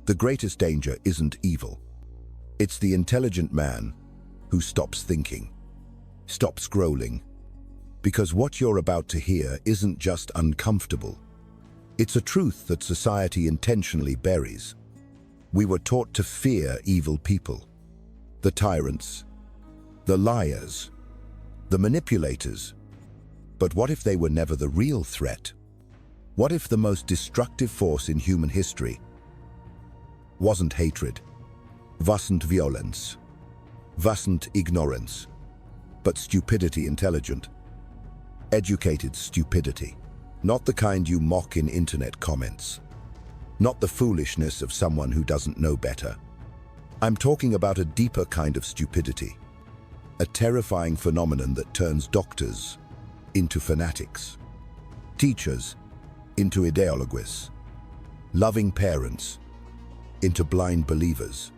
The greatest danger isn't evil. It's the intelligent man who stops thinking, stops scrolling, because what you're about to hear isn't just uncomfortable. It's a truth that society intentionally buries. We were taught to fear evil people, the tyrants, the liars, the manipulators. But what if they were never the real threat? What if the most destructive force in human history wasn't hatred, wasn't violence, wasn't ignorance, but stupidity, intelligent, educated stupidity? Not the kind you mock in internet comments. Not the foolishness of someone who doesn't know better. I'm talking about a deeper kind of stupidity. A terrifying phenomenon that turns doctors into fanatics, teachers into ideologues, loving parents into blind believers.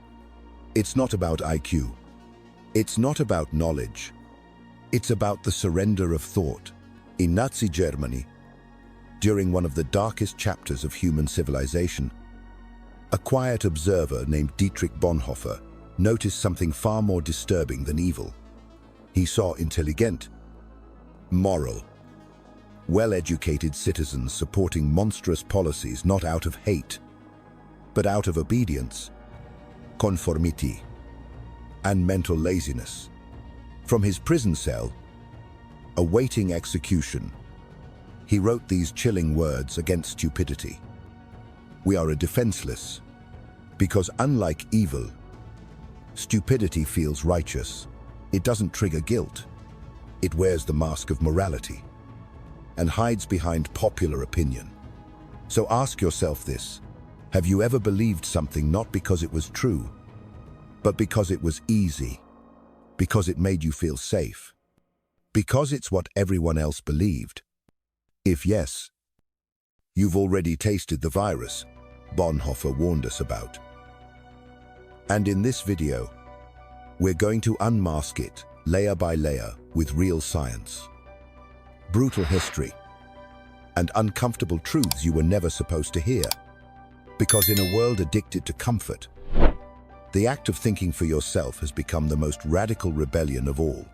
It's not about IQ. It's not about knowledge. It's about the surrender of thought. In Nazi Germany, during one of the darkest chapters of human civilization, a quiet observer named Dietrich Bonhoeffer noticed something far more disturbing than evil. He saw intelligent, moral, well-educated citizens supporting monstrous policies not out of hate, but out of obedience, conformity, and mental laziness. From his prison cell, awaiting execution, he wrote these chilling words against stupidity. We are defenseless, because unlike evil, stupidity feels righteous. It doesn't trigger guilt. It wears the mask of morality and hides behind popular opinion. So ask yourself this: have you ever believed something not because it was true, but because it was easy, because it made you feel safe, because it's what everyone else believed? If yes, you've already tasted the virus Bonhoeffer warned us about. And in this video, we're going to unmask it layer by layer with real science, brutal history, and uncomfortable truths you were never supposed to hear. Because in a world addicted to comfort, the act of thinking for yourself has become the most radical rebellion of all.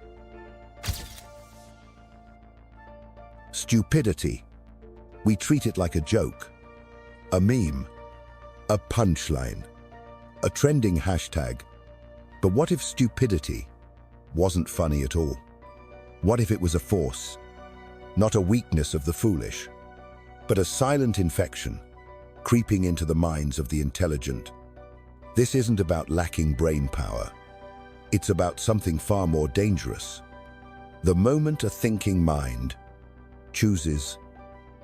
Stupidity. We treat it like a joke, a meme, a punchline, a trending hashtag. But what if stupidity wasn't funny at all? What if it was a force, not a weakness of the foolish, but a silent infection creeping into the minds of the intelligent? This isn't about lacking brain power. It's about something far more dangerous. The moment a thinking mind chooses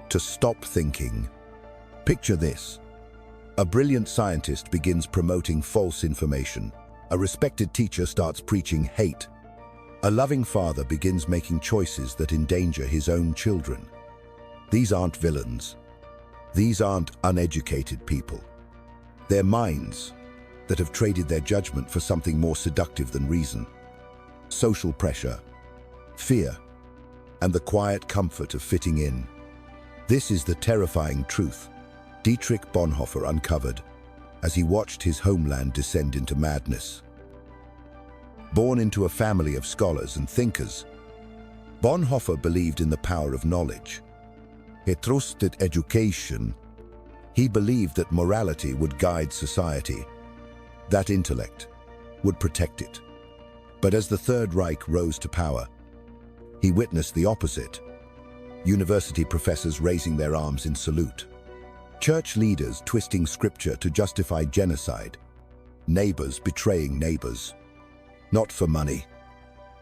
to stop thinking. Picture this. A brilliant scientist begins promoting false information. A respected teacher starts preaching hate. A loving father begins making choices that endanger his own children. These aren't villains. These aren't uneducated people. They're minds that have traded their judgment for something more seductive than reason. Social pressure, fear, and the quiet comfort of fitting in. This is the terrifying truth Dietrich Bonhoeffer uncovered as he watched his homeland descend into madness. Born into a family of scholars and thinkers, Bonhoeffer believed in the power of knowledge. He trusted education. He believed that morality would guide society, that intellect would protect it. But as the Third Reich rose to power, he witnessed the opposite. University professors raising their arms in salute. Church leaders twisting scripture to justify genocide. Neighbors betraying neighbors. Not for money,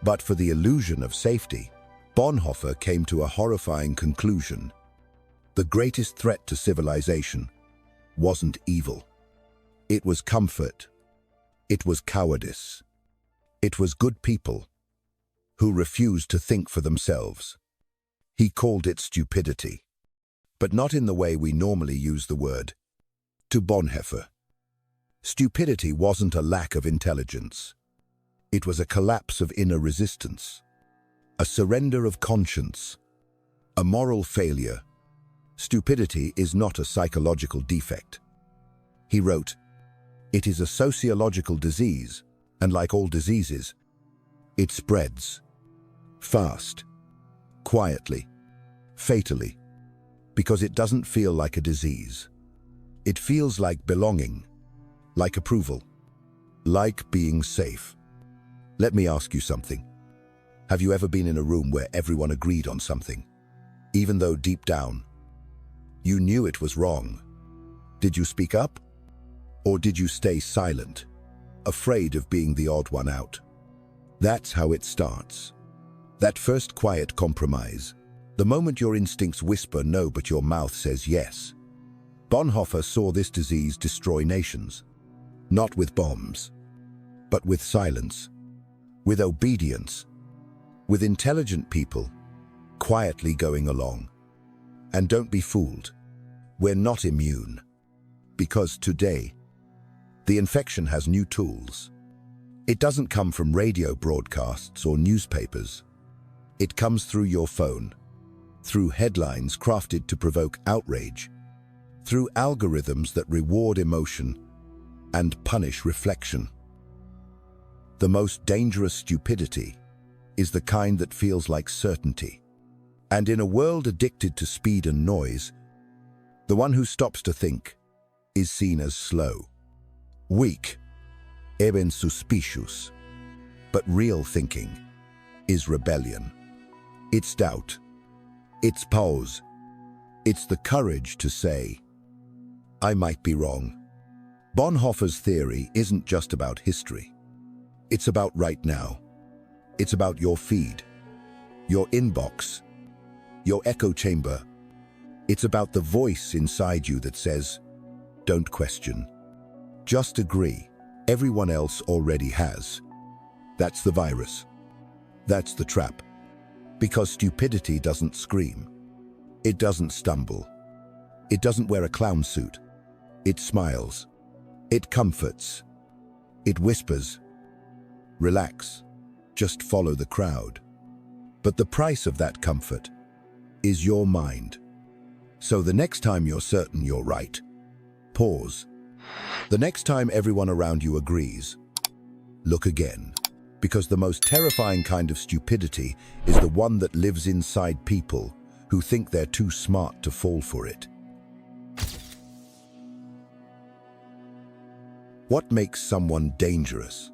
but for the illusion of safety. Bonhoeffer came to a horrifying conclusion. The greatest threat to civilization wasn't evil. It was comfort. It was cowardice. It was good people who refused to think for themselves. He called it stupidity, but not in the way we normally use the word. To Bonhoeffer, stupidity wasn't a lack of intelligence. It was a collapse of inner resistance, a surrender of conscience, a moral failure. Stupidity is not a psychological defect. He wrote, It is a sociological disease, and like all diseases, it spreads fast, quietly, fatally, because it doesn't feel like a disease. It feels like belonging, like approval, like being safe. Let me ask you something. Have you ever been in a room where everyone agreed on something, even though deep down, you knew it was wrong? Did you speak up? Or did you stay silent, afraid of being the odd one out? That's how it starts. That first quiet compromise, the moment your instincts whisper no but your mouth says yes. Bonhoeffer saw this disease destroy nations, not with bombs, but with silence, with obedience, with intelligent people quietly going along. And don't be fooled, we're not immune, because today, the infection has new tools. It doesn't come from radio broadcasts or newspapers. It comes through your phone, through headlines crafted to provoke outrage, through algorithms that reward emotion and punish reflection. The most dangerous stupidity is the kind that feels like certainty. And in a world addicted to speed and noise, the one who stops to think is seen as slow, weak, even suspicious. But real thinking is rebellion. It's doubt. It's pause. It's the courage to say, I might be wrong. Bonhoeffer's theory isn't just about history. It's about right now. It's about your feed, your inbox, your echo chamber. It's about the voice inside you that says, don't question. Just agree. Everyone else already has. That's the virus. That's the trap. Because stupidity doesn't scream. It doesn't stumble. It doesn't wear a clown suit. It smiles. It comforts. It whispers. Relax. Just follow the crowd. But the price of that comfort is your mind. So the next time you're certain you're right, pause. The next time everyone around you agrees, look again. Because the most terrifying kind of stupidity is the one that lives inside people who think they're too smart to fall for it. What makes someone dangerous?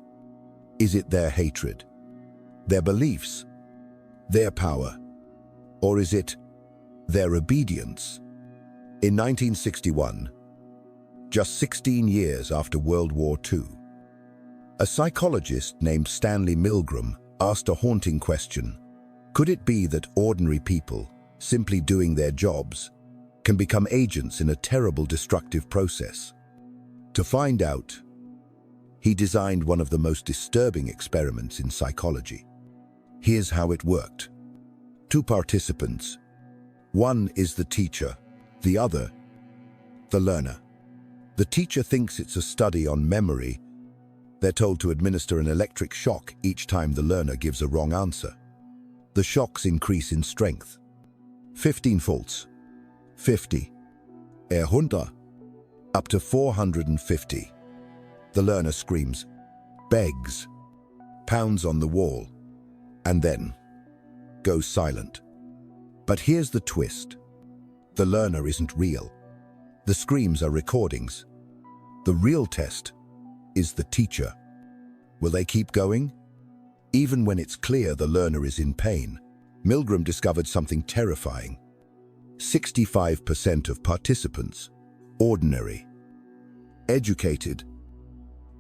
Is it their hatred, their beliefs, their power? Or is it their obedience? In 1961, just 16 years after World War II, a psychologist named Stanley Milgram asked a haunting question. Could it be that ordinary people, simply doing their jobs, can become agents in a terrible destructive process? To find out, he designed one of the most disturbing experiments in psychology. Here's how it worked. Two participants. One is the teacher, the other, the learner. The teacher thinks it's a study on memory. They're told to administer an electric shock each time the learner gives a wrong answer. The shocks increase in strength. 15 volts, 50, 100, up to 450. The learner screams, begs, pounds on the wall, and then goes silent. But here's the twist. The learner isn't real. The screams are recordings. The real test is the teacher. Will they keep going? Even when it's clear the learner is in pain, Milgram discovered something terrifying. 65% of participants, ordinary, educated,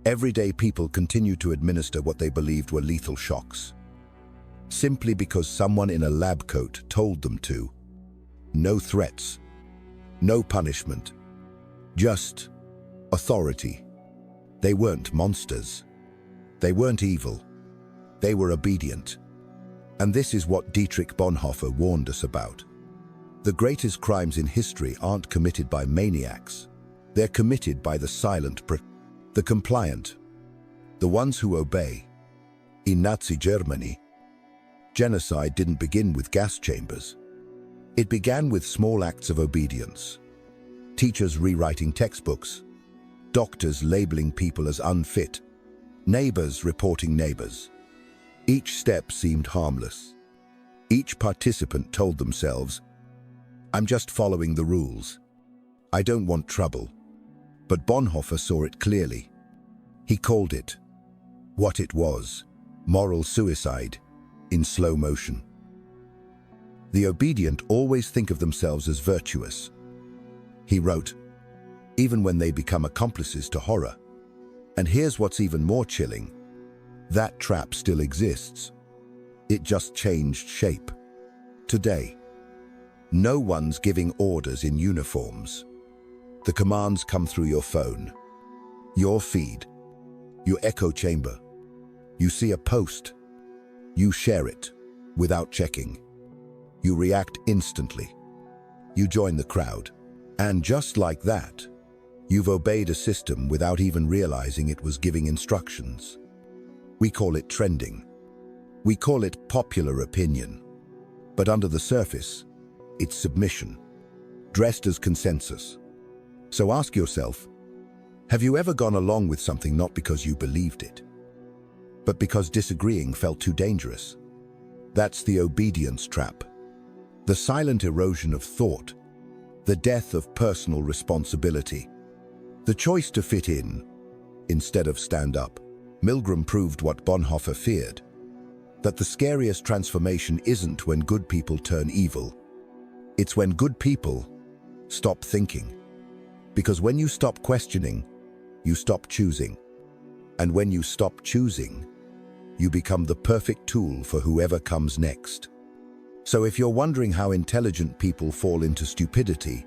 everyday people continued to administer what they believed were lethal shocks, simply because someone in a lab coat told them to. No threats, no punishment, just authority. They weren't monsters. They weren't evil. They were obedient. And this is what Dietrich Bonhoeffer warned us about. The greatest crimes in history aren't committed by maniacs. They're committed by the silent, the compliant, the ones who obey. In Nazi Germany, genocide didn't begin with gas chambers. It began with small acts of obedience. Teachers rewriting textbooks, doctors labeling people as unfit, neighbors reporting neighbors. Each step seemed harmless. Each participant told themselves, "I'm just following the rules. I don't want trouble." But Bonhoeffer saw it clearly. He called it what it was: moral suicide in slow motion. The obedient always think of themselves as virtuous. He wrote, even when they become accomplices to horror. And here's what's even more chilling. That trap still exists. It just changed shape. Today, no one's giving orders in uniforms. The commands come through your phone, your feed, your echo chamber. You see a post, you share it without checking. You react instantly. You join the crowd. And just like that, you've obeyed a system without even realizing it was giving instructions. We call it trending. We call it popular opinion. But under the surface, it's submission, dressed as consensus. So ask yourself, have you ever gone along with something not because you believed it, but because disagreeing felt too dangerous? That's the obedience trap. The silent erosion of thought, the death of personal responsibility, the choice to fit in instead of stand up. Milgram proved what Bonhoeffer feared, that the scariest transformation isn't when good people turn evil. It's when good people stop thinking. Because when you stop questioning, you stop choosing. And when you stop choosing, you become the perfect tool for whoever comes next. So if you're wondering how intelligent people fall into stupidity,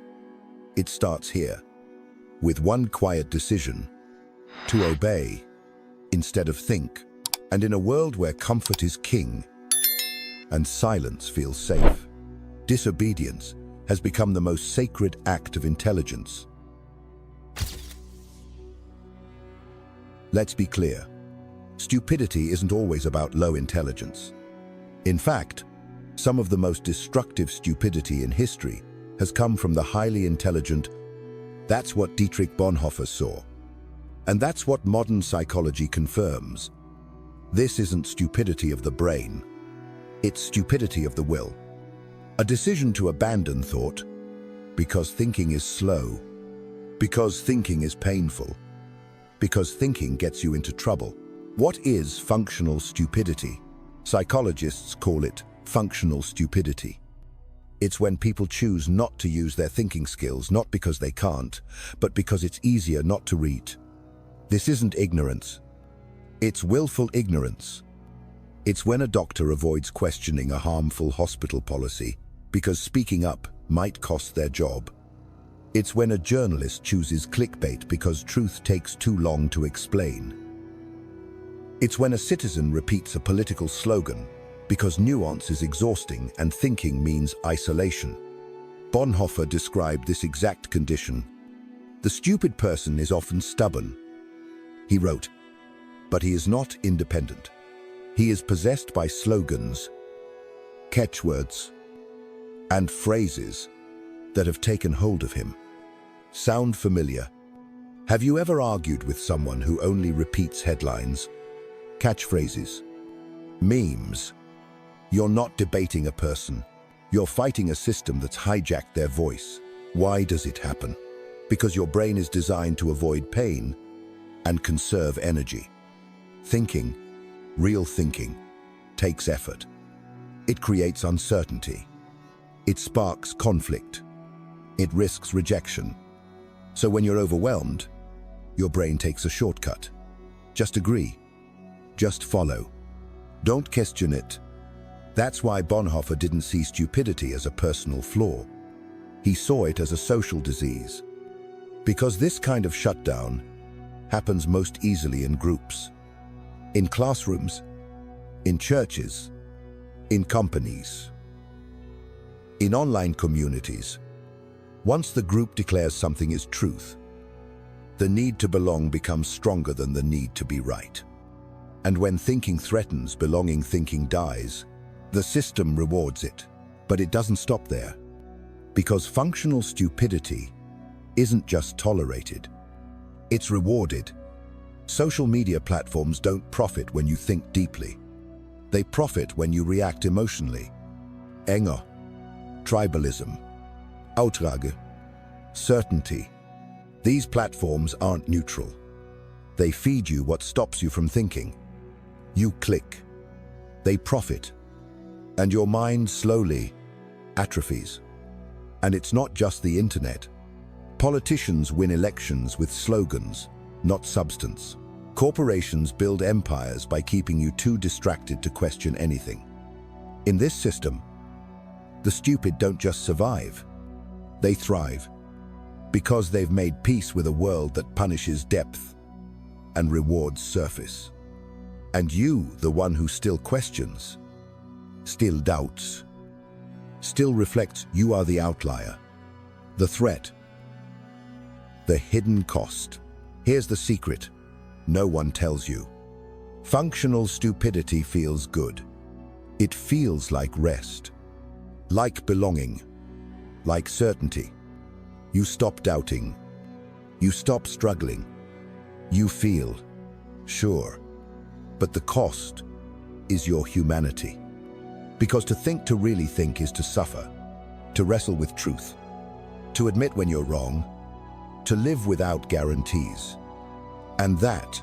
it starts here, with one quiet decision: to obey instead of think. And in a world where comfort is king and silence feels safe, disobedience has become the most sacred act of intelligence. Let's be clear. Stupidity isn't always about low intelligence. In fact, some of the most destructive stupidity in history has come from the highly intelligent. That's what Dietrich Bonhoeffer saw. And that's what modern psychology confirms. This isn't stupidity of the brain. It's stupidity of the will. A decision to abandon thought because thinking is slow, because thinking is painful, because thinking gets you into trouble. What is functional stupidity? Psychologists call it functional stupidity. It's when people choose not to use their thinking skills, not because they can't, but because it's easier not to read. This isn't ignorance. It's willful ignorance. It's when a doctor avoids questioning a harmful hospital policy because speaking up might cost their job. It's when a journalist chooses clickbait because truth takes too long to explain. It's when a citizen repeats a political slogan because nuance is exhausting and thinking means isolation. Bonhoeffer described this exact condition. The stupid person is often stubborn. He wrote, but he is not independent. He is possessed by slogans, catchwords, and phrases that have taken hold of him. Sound familiar? Have you ever argued with someone who only repeats headlines, catchphrases, memes? You're not debating a person. You're fighting a system that's hijacked their voice. Why does it happen? Because your brain is designed to avoid pain and conserve energy. Thinking, real thinking, takes effort. It creates uncertainty. It sparks conflict. It risks rejection. So when you're overwhelmed, your brain takes a shortcut. Just agree. Just follow. Don't question it. That's why Bonhoeffer didn't see stupidity as a personal flaw. He saw it as a social disease. Because this kind of shutdown happens most easily in groups. In classrooms, in churches, in companies, in online communities. Once the group declares something is truth, the need to belong becomes stronger than the need to be right. And when thinking threatens belonging, thinking dies. The system rewards it, but it doesn't stop there. Because functional stupidity isn't just tolerated, It's rewarded. Social media platforms don't profit when you think deeply. They profit when you react emotionally. Anger, tribalism, Outrage, certainty. These platforms aren't neutral. They feed you what stops you from thinking. You click. They profit. And your mind slowly atrophies. And it's not just the internet. Politicians win elections with slogans, not substance. Corporations build empires by keeping you too distracted to question anything. In this system, the stupid don't just survive. They thrive. Because they've made peace with a world that punishes depth and rewards surface. And you, the one who still questions, still doubts, still reflects, you are the outlier, the threat, the hidden cost. Here's the secret no one tells you. Functional stupidity feels good. It feels like rest, like belonging, like certainty. You stop doubting. You stop struggling. You feel sure. But the cost is your humanity. Because to really think is to suffer, to wrestle with truth, to admit when you're wrong, to live without guarantees. And that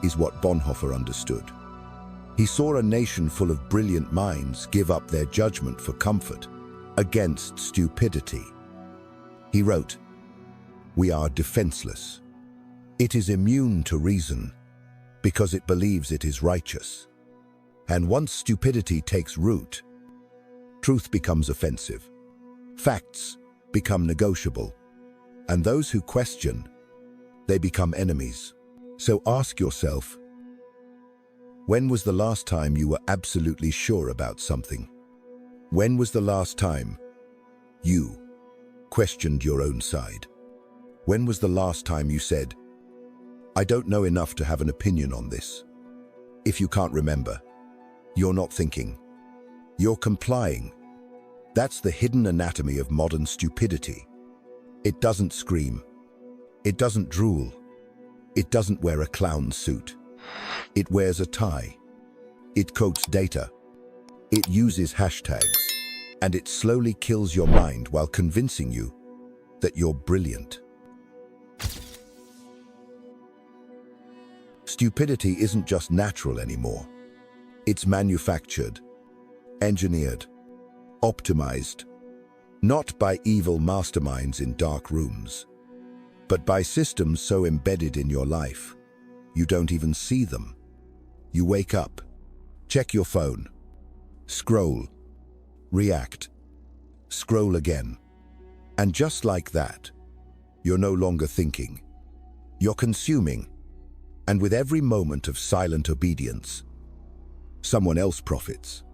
is what Bonhoeffer understood. He saw a nation full of brilliant minds give up their judgment for comfort against stupidity. He wrote, "We are defenseless. It is immune to reason because it believes it is righteous. And once stupidity takes root, truth becomes offensive. Facts become negotiable. And those who question, they become enemies." So ask yourself, when was the last time you were absolutely sure about something? When was the last time you questioned your own side? When was the last time you said, "I don't know enough to have an opinion on this"? If you can't remember, you're not thinking. You're complying. That's the hidden anatomy of modern stupidity. It doesn't scream. It doesn't drool. It doesn't wear a clown suit. It wears a tie. It quotes data. It uses hashtags. And it slowly kills your mind while convincing you that you're brilliant. Stupidity isn't just natural anymore. It's manufactured, engineered, optimized, not by evil masterminds in dark rooms, but by systems so embedded in your life, you don't even see them. You wake up, check your phone, scroll, react, scroll again. And just like that, you're no longer thinking. You're consuming. And with every moment of silent obedience, someone else profits.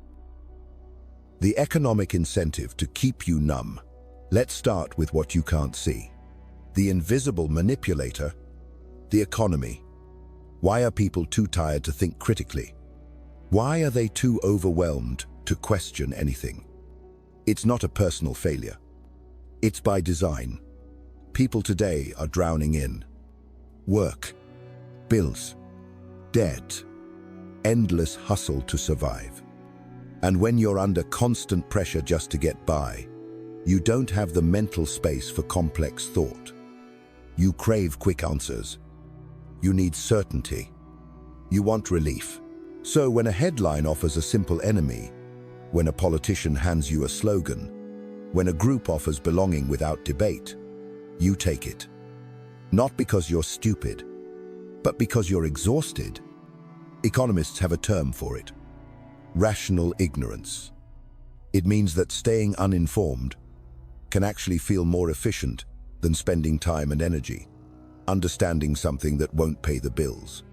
The economic incentive to keep you numb. Let's start with what you can't see. The invisible manipulator, the economy. Why are people too tired to think critically? Why are they too overwhelmed to question anything? It's not a personal failure. It's by design. People today are drowning in work, bills, debt, endless hustle to survive. And when you're under constant pressure just to get by, you don't have the mental space for complex thought. You crave quick answers. You need certainty. You want relief. So when a headline offers a simple enemy, when a politician hands you a slogan, when a group offers belonging without debate, you take it. Not because you're stupid, but because you're exhausted. Economists have a term for it: rational ignorance. It means that staying uninformed can actually feel more efficient than spending time and energy understanding something that won't pay the bills.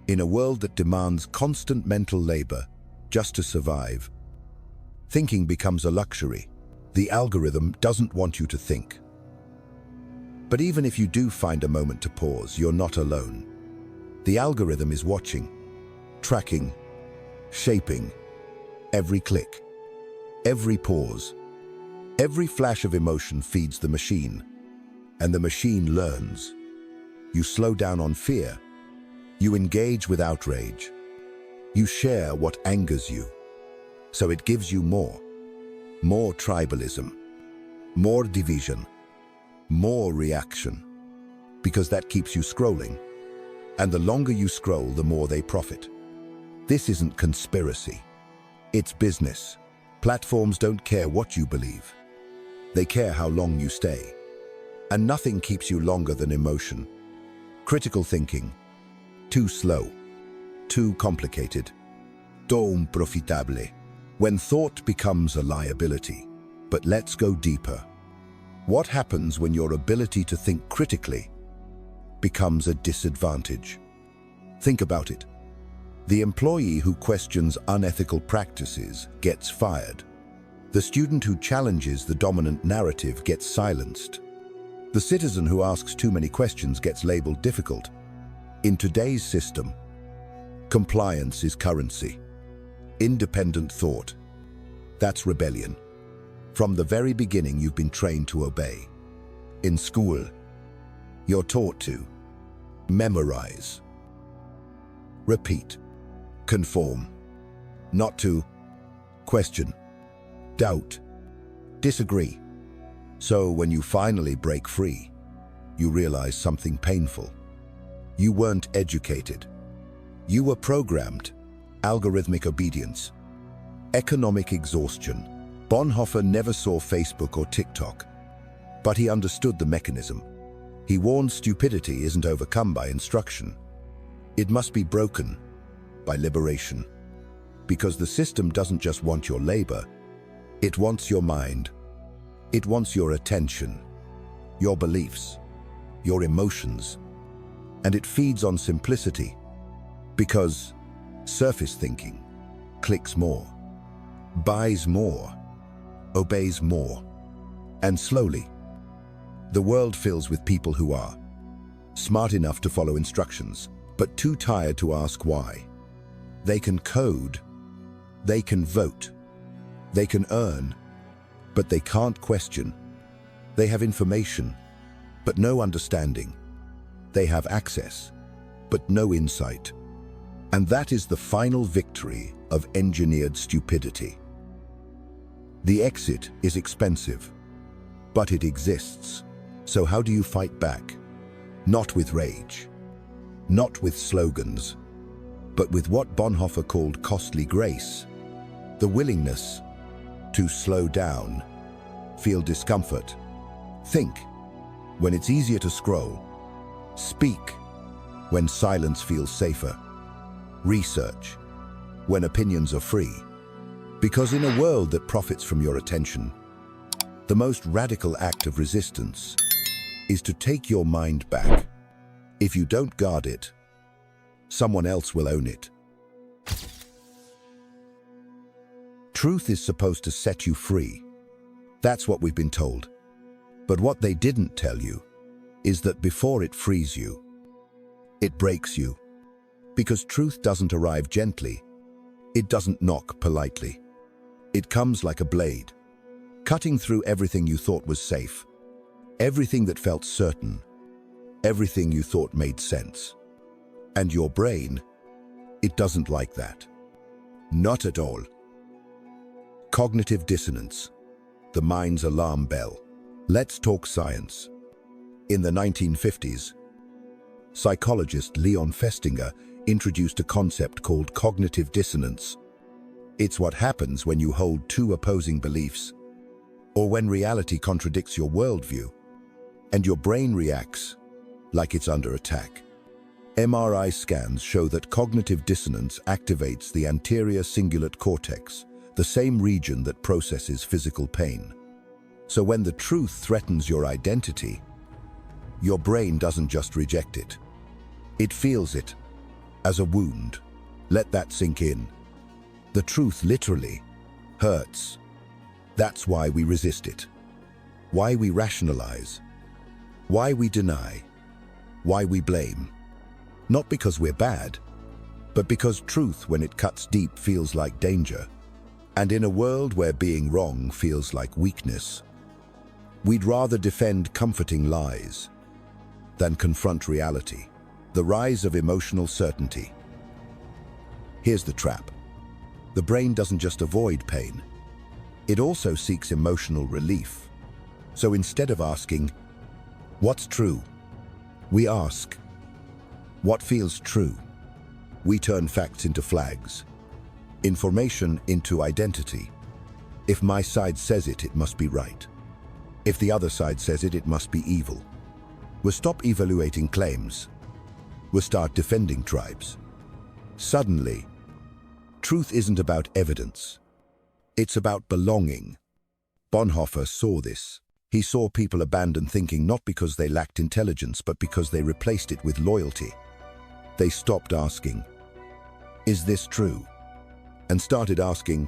In a world that demands constant mental labor just to survive, thinking becomes a luxury. The algorithm doesn't want you to think. But even if you do find a moment to pause, you're not alone. The algorithm is watching, tracking, shaping every click, every pause, every flash of emotion feeds the machine, and the machine learns. You slow down on fear. You engage with outrage. You share what angers you. So it gives you more. More tribalism. More division. More reaction. Because that keeps you scrolling. And the longer you scroll, the more they profit. This isn't conspiracy. It's business. Platforms don't care what you believe. They care how long you stay. And nothing keeps you longer than emotion. Critical thinking. Too slow. Too complicated. Trop profitable. When thought becomes a liability. But let's go deeper. What happens when your ability to think critically becomes a disadvantage? Think about it. The employee who questions unethical practices gets fired. The student who challenges the dominant narrative gets silenced. The citizen who asks too many questions gets labeled difficult. In today's system, compliance is currency. Independent thought, that's rebellion. From the very beginning, you've been trained to obey. In school, you're taught to memorize, repeat, conform, not to question, doubt, disagree. So when you finally break free, you realize something painful. You weren't educated. You were programmed. Algorithmic obedience. Economic exhaustion. Bonhoeffer never saw Facebook or TikTok, but he understood the mechanism. He warned stupidity isn't overcome by instruction. It must be broken by liberation. Because the system doesn't just want your labor, it wants your mind. It wants your attention, your beliefs, your emotions. And it feeds on simplicity, because surface thinking clicks more, buys more, obeys more. And slowly, the world fills with people who are smart enough to follow instructions, but too tired to ask why. They can code, they can vote, they can earn, but they can't question. They have information, but no understanding. They have access, but no insight. And that is the final victory of engineered stupidity. The exit is expensive, but it exists. So how do you fight back? Not with rage, not with slogans, but with what Bonhoeffer called costly grace, the willingness to slow down, feel discomfort, think when it's easier to scroll, speak when silence feels safer, research when opinions are free. Because in a world that profits from your attention, the most radical act of resistance is to take your mind back. If you don't guard it, someone else will own it. Truth is supposed to set you free. That's what we've been told. But what they didn't tell you is that before it frees you, it breaks you. Because truth doesn't arrive gently. It doesn't knock politely. It comes like a blade, cutting through everything you thought was safe, everything that felt certain, everything you thought made sense. And your brain, it doesn't like that. Not at all. Cognitive dissonance, the mind's alarm bell. Let's talk science. In the 1950s, psychologist Leon Festinger introduced a concept called cognitive dissonance. It's what happens when you hold two opposing beliefs, or when reality contradicts your worldview, and your brain reacts like it's under attack. MRI scans show that cognitive dissonance activates the anterior cingulate cortex, the same region that processes physical pain. So when the truth threatens your identity, your brain doesn't just reject it. It feels it as a wound. Let that sink in. The truth literally hurts. That's why we resist it. Why we rationalize. Why we deny. Why we blame. Not because we're bad, but because truth, when it cuts deep, feels like danger. And in a world where being wrong feels like weakness, we'd rather defend comforting lies than confront reality. The rise of emotional certainty. Here's the trap. The brain doesn't just avoid pain. It also seeks emotional relief. So instead of asking, "What's true?" we ask, "What feels true?" We turn facts into flags, information into identity. If my side says it, it must be right. If the other side says it, it must be evil. We stop evaluating claims. We start defending tribes. Suddenly, truth isn't about evidence. It's about belonging. Bonhoeffer saw this. He saw people abandon thinking not because they lacked intelligence, but because they replaced it with loyalty. They stopped asking, "Is this true?" and started asking,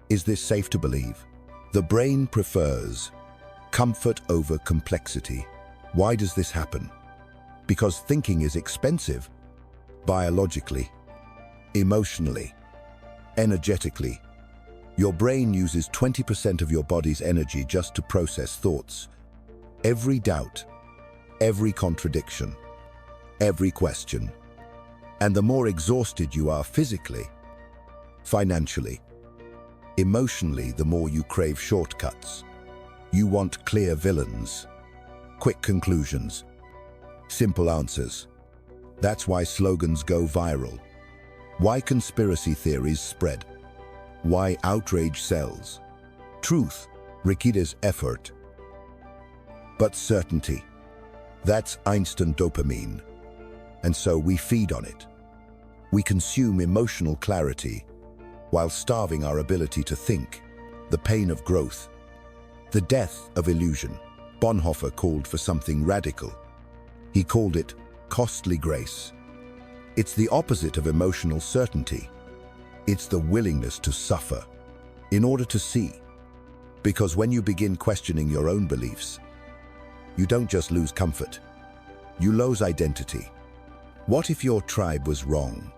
"Is this safe to believe?" The brain prefers comfort over complexity. Why does this happen? Because thinking is expensive, biologically, emotionally, energetically. Your brain uses 20% of your body's energy just to process thoughts. Every doubt, every contradiction, every question. And the more exhausted you are physically, financially, emotionally, the more you crave shortcuts. You want clear villains, quick conclusions, simple answers. That's why slogans go viral. Why conspiracy theories spread. Why outrage sells. Truth requires effort. But certainty, that's instant dopamine. And so we feed on it. We consume emotional clarity while starving our ability to think. The pain of growth, the death of illusion. Bonhoeffer called for something radical. He called it costly grace. It's the opposite of emotional certainty. It's the willingness to suffer in order to see. Because when you begin questioning your own beliefs, you don't just lose comfort, you lose identity. What if your tribe was wrong?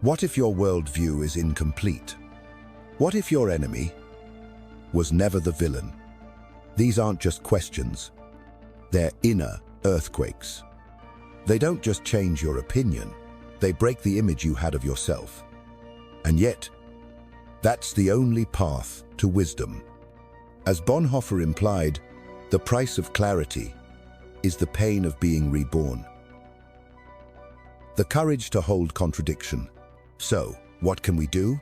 What if your worldview is incomplete? What if your enemy was never the villain? These aren't just questions, they're inner earthquakes. They don't just change your opinion, they break the image you had of yourself. And yet, that's the only path to wisdom. As Bonhoeffer implied, the price of clarity is the pain of being reborn. The courage to hold contradiction. So, what can we do?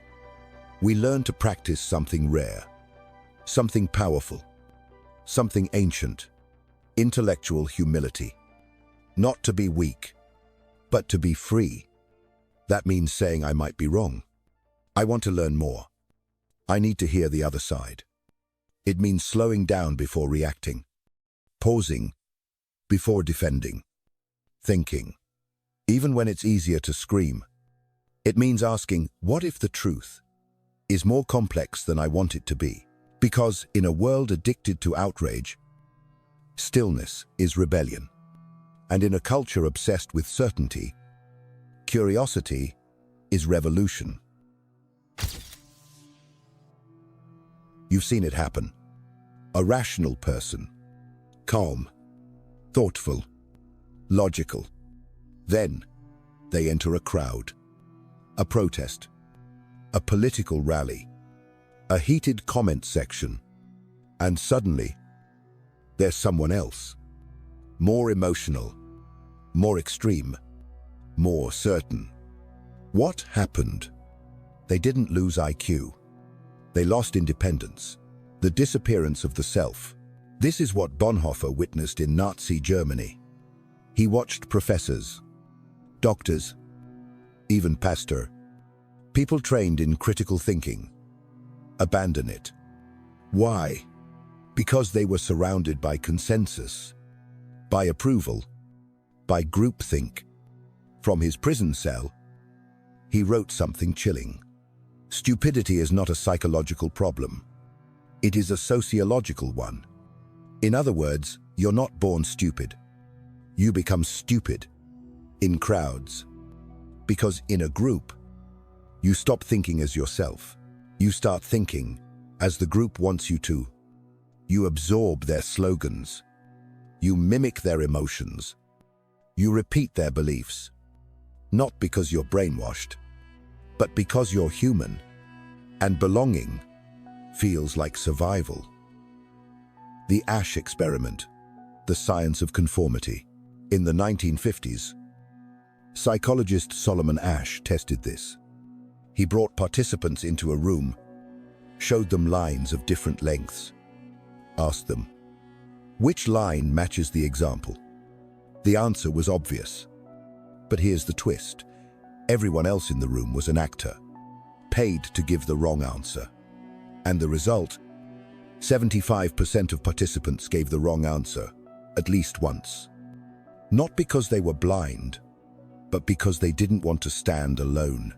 We learn to practice something rare, something powerful, something ancient, intellectual humility. Not to be weak, but to be free. That means saying I might be wrong. I want to learn more. I need to hear the other side. It means slowing down before reacting, pausing before defending, thinking, even when it's easier to scream. It means asking, what if the truth is more complex than I want it to be? Because in a world addicted to outrage, stillness is rebellion. And in a culture obsessed with certainty, curiosity is revolution. You've seen it happen. A rational person, calm, thoughtful, logical. Then they enter a crowd, a protest, a political rally, a heated comment section, and suddenly there's someone else, more emotional, more extreme, more certain. What happened? They didn't lose IQ. They lost independence, the disappearance of the self. This is what Bonhoeffer witnessed in Nazi Germany. He watched professors, doctors, even pastor, people trained in critical thinking, abandon it. Why? Because they were surrounded by consensus, by approval, by groupthink. From his prison cell, he wrote something chilling. Stupidity is not a psychological problem. It is a sociological one. In other words, you're not born stupid. You become stupid in crowds. Because in a group, you stop thinking as yourself. You start thinking as the group wants you to. You absorb their slogans. You mimic their emotions. You repeat their beliefs, not because you're brainwashed, but because you're human, and belonging feels like survival. The Asch experiment, the science of conformity. In the 1950s, psychologist Solomon Asch tested this. He brought participants into a room, showed them lines of different lengths, asked them, which line matches the example? The answer was obvious. But here's the twist. Everyone else in the room was an actor, paid to give the wrong answer. And the result? 75% of participants gave the wrong answer, at least once. Not because they were blind, but because they didn't want to stand alone.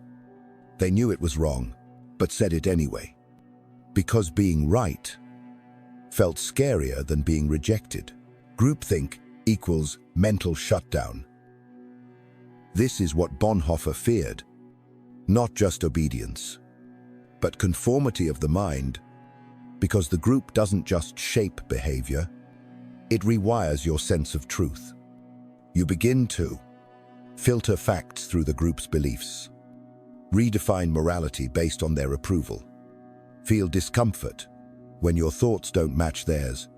They knew it was wrong, but said it anyway. Because being right felt scarier than being rejected. Groupthink equals mental shutdown. This is what Bonhoeffer feared. Not just obedience, but conformity of the mind, because the group doesn't just shape behavior, it rewires your sense of truth. You begin to filter facts through the group's beliefs, redefine morality based on their approval, feel discomfort when your thoughts don't match theirs.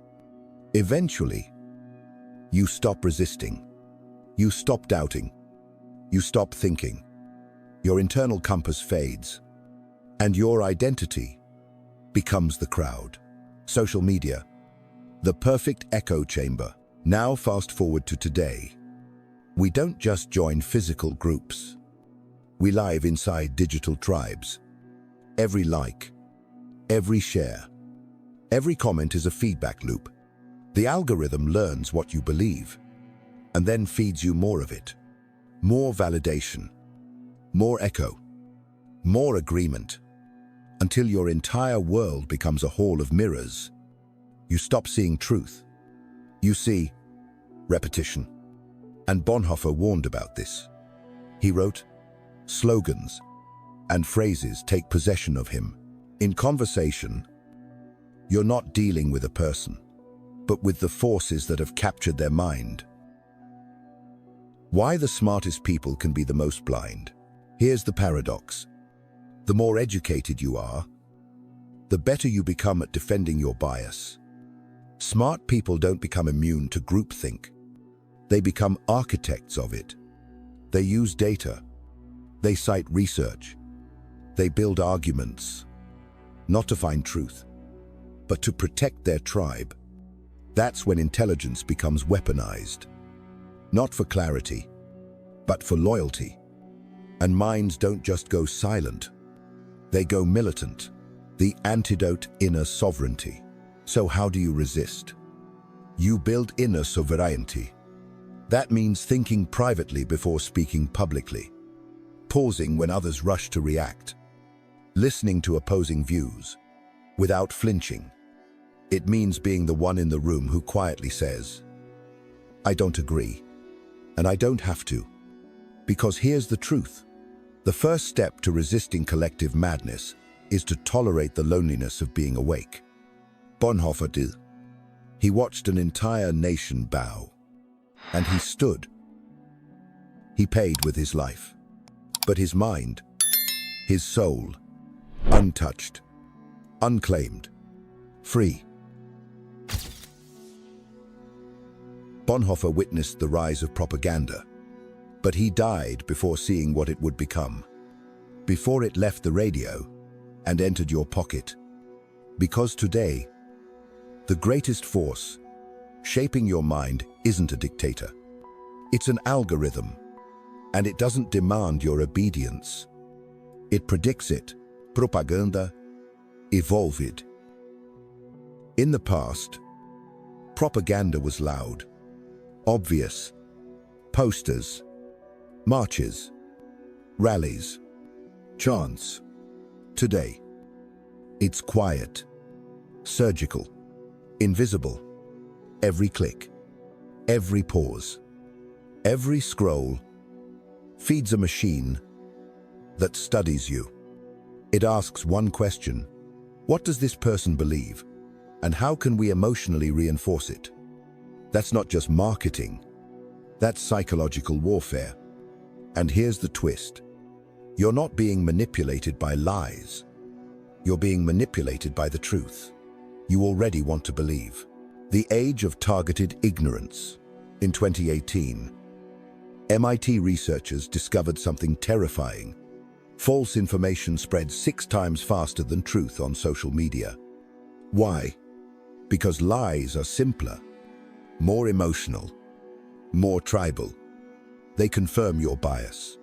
Eventually, you stop resisting, you stop doubting, you stop thinking. Your internal compass fades, and your identity becomes the crowd. Social media, the perfect echo chamber. Now fast forward to today. We don't just join physical groups. We live inside digital tribes. Every like, every share, every comment is a feedback loop. The algorithm learns what you believe and then feeds you more of it. More validation, more echo, more agreement, until your entire world becomes a hall of mirrors. You stop seeing truth. You see repetition. And Bonhoeffer warned about this. He wrote, slogans and phrases take possession of him. In conversation, you're not dealing with a person, but with the forces that have captured their mind. Why the smartest people can be the most blind. Here's the paradox. The more educated you are, the better you become at defending your bias. Smart people don't become immune to groupthink. They become architects of it. They use data. They cite research. They build arguments, not to find truth, but to protect their tribe. That's when intelligence becomes weaponized. Not for clarity, but for loyalty. And minds don't just go silent, they go militant. The antidote: inner sovereignty. So how do you resist? You build inner sovereignty. That means thinking privately before speaking publicly, pausing when others rush to react, listening to opposing views without flinching. It means being the one in the room who quietly says, I don't agree, and I don't have to. Because here's the truth. The first step to resisting collective madness is to tolerate the loneliness of being awake. Bonhoeffer did. He watched an entire nation bow, and he stood. He paid with his life, but his mind, his soul, untouched, unclaimed, free. Bonhoeffer witnessed the rise of propaganda, but he died before seeing what it would become, before it left the radio and entered your pocket. Because today, the greatest force shaping your mind isn't a dictator. It's an algorithm, and it doesn't demand your obedience. It predicts it. Propaganda evolved. In the past, propaganda was loud, obvious. Posters, marches, rallies, chants. Today, it's quiet, surgical, invisible. Every click, every pause, every scroll feeds a machine that studies you. It asks one question: what does this person believe, and how can we emotionally reinforce it? That's not just marketing, That's psychological warfare. And here's the twist. You're not being manipulated by lies. You're being manipulated by the truth you already want to believe. The age of targeted ignorance. In 2018, MIT researchers discovered something terrifying. False information spreads 6 times faster than truth on social media. Why? Because lies are simpler, more emotional, more tribal. They confirm your bias.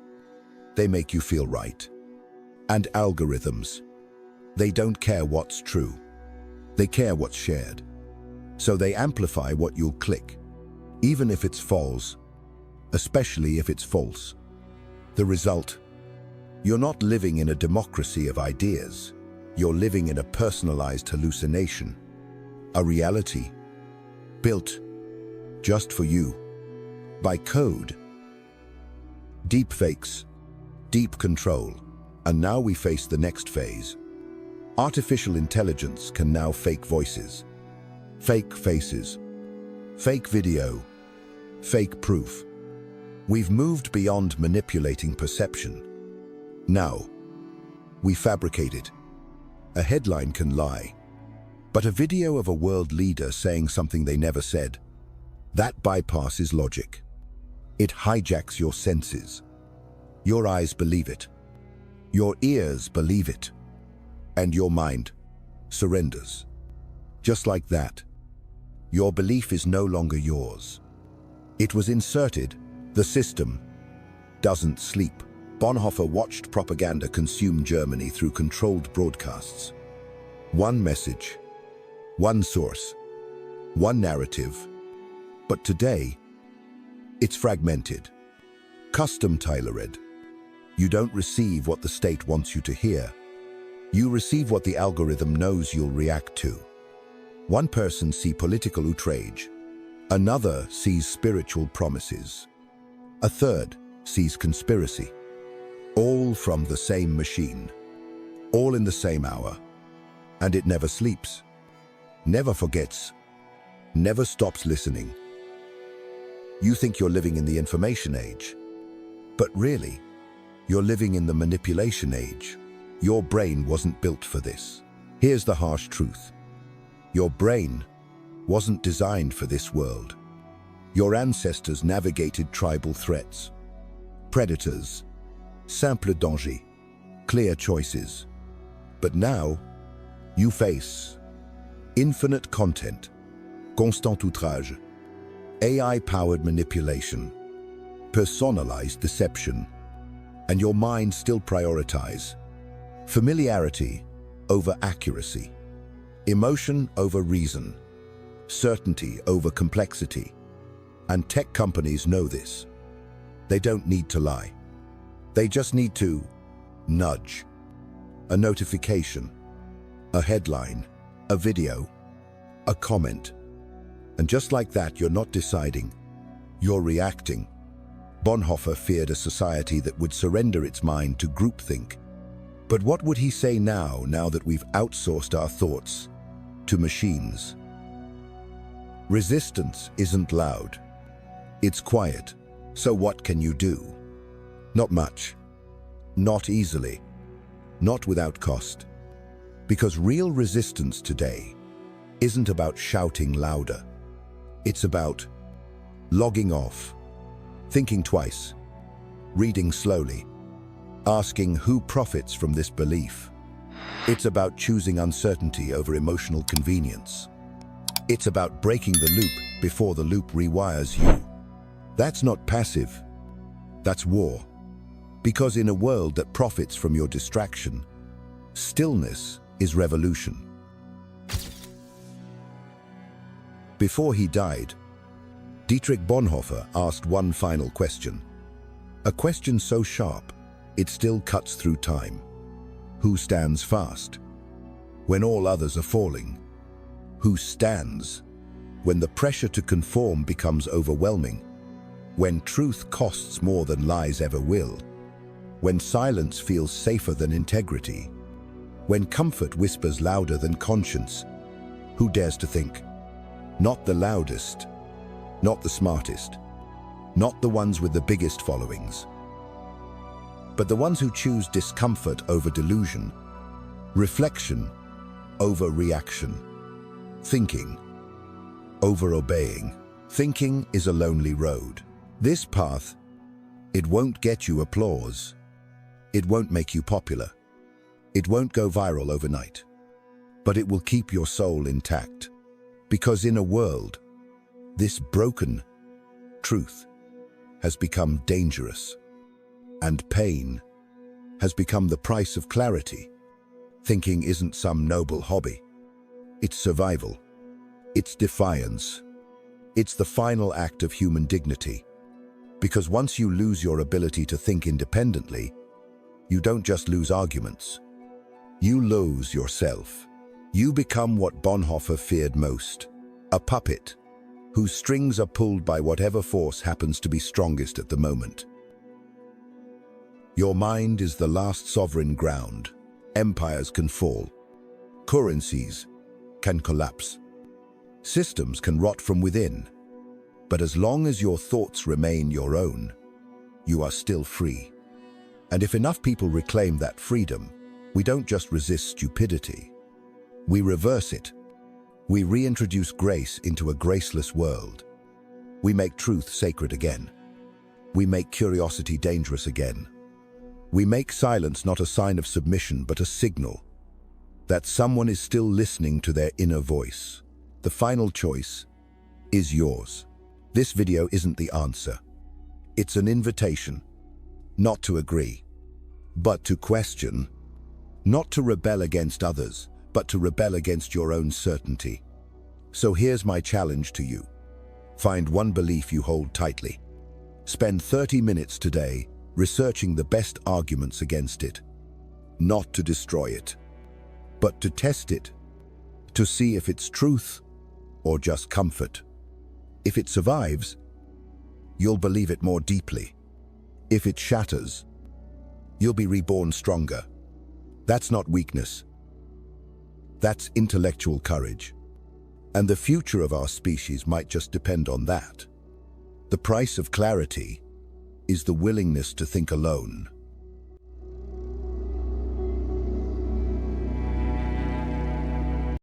They make you feel right. And algorithms, they don't care what's true. They care what's shared. So they amplify what you'll click, even if it's false, especially if it's false. The result? You're not living in a democracy of ideas. You're living in a personalized hallucination. A reality built just for you by code. Deepfakes, deep control. And now we face the next phase. Artificial intelligence can now fake voices, fake faces, fake video, fake proof. We've moved beyond manipulating perception. Now, we fabricate it. A headline can lie, but a video of a world leader saying something they never said, that bypasses logic. It hijacks your senses. Your eyes believe it. Your ears believe it. And your mind surrenders. Just like that, your belief is no longer yours. It was inserted. The system doesn't sleep. Bonhoeffer watched propaganda consume Germany through controlled broadcasts. One message, one source, one narrative. But today, it's fragmented, custom-tailored. You don't receive what the state wants you to hear. You receive what the algorithm knows you'll react to. One person sees political outrage. Another sees spiritual promises. A third sees conspiracy. All from the same machine. All in the same hour. And it never sleeps. Never forgets. Never stops listening. You think you're living in the information age. But really, you're living in the manipulation age. Your brain wasn't built for this. Here's the harsh truth. Your brain wasn't designed for this world. Your ancestors navigated tribal threats, predators, simple danger, clear choices. But now, you face infinite content, constant outrage, AI-powered manipulation, personalized deception, and your mind still prioritizes familiarity over accuracy, emotion over reason, certainty over complexity. And tech companies know this. They don't need to lie. They just need to nudge. A notification, a headline, a video, a comment. And just like that, you're not deciding, you're reacting. Bonhoeffer feared a society that would surrender its mind to groupthink. But what would he say now that we've outsourced our thoughts to machines? Resistance isn't loud. It's quiet. So what can you do? Not much. Not easily. Not without cost. Because real resistance today isn't about shouting louder. It's about logging off, thinking twice, reading slowly, asking who profits from this belief. It's about choosing uncertainty over emotional convenience. It's about breaking the loop before the loop rewires you. That's not passive. That's war. Because in a world that profits from your distraction, stillness is revolution. Before he died, Dietrich Bonhoeffer asked one final question. A question so sharp, it still cuts through time. Who stands fast when all others are falling? Who stands when the pressure to conform becomes overwhelming? When truth costs more than lies ever will? When silence feels safer than integrity? When comfort whispers louder than conscience? Who dares to think? Not the loudest, not the smartest, not the ones with the biggest followings, but the ones who choose discomfort over delusion, reflection over reaction, thinking over obeying. Thinking is a lonely road. This path, it won't get you applause. It won't make you popular. It won't go viral overnight. But it will keep your soul intact. Because in a world, this broken truth has become dangerous, and pain has become the price of clarity. Thinking isn't some noble hobby. It's survival. It's defiance. It's the final act of human dignity. Because once you lose your ability to think independently, you don't just lose arguments. You lose yourself. You become what Bonhoeffer feared most, a puppet whose strings are pulled by whatever force happens to be strongest at the moment. Your mind is the last sovereign ground. Empires can fall. Currencies can collapse. Systems can rot from within. But as long as your thoughts remain your own, you are still free. And if enough people reclaim that freedom, we don't just resist stupidity. We reverse it. We reintroduce grace into a graceless world. We make truth sacred again. We make curiosity dangerous again. We make silence not a sign of submission, but a signal that someone is still listening to their inner voice. The final choice is yours. This video isn't the answer. It's an invitation, not to agree, but to question, not to rebel against others, but to rebel against your own certainty. So here's my challenge to you. Find one belief you hold tightly. Spend 30 minutes today researching the best arguments against it. Not to destroy it, but to test it, to see if it's truth or just comfort. If it survives, you'll believe it more deeply. If it shatters, you'll be reborn stronger. That's not weakness. That's intellectual courage. And the future of our species might just depend on that. The price of clarity is the willingness to think alone.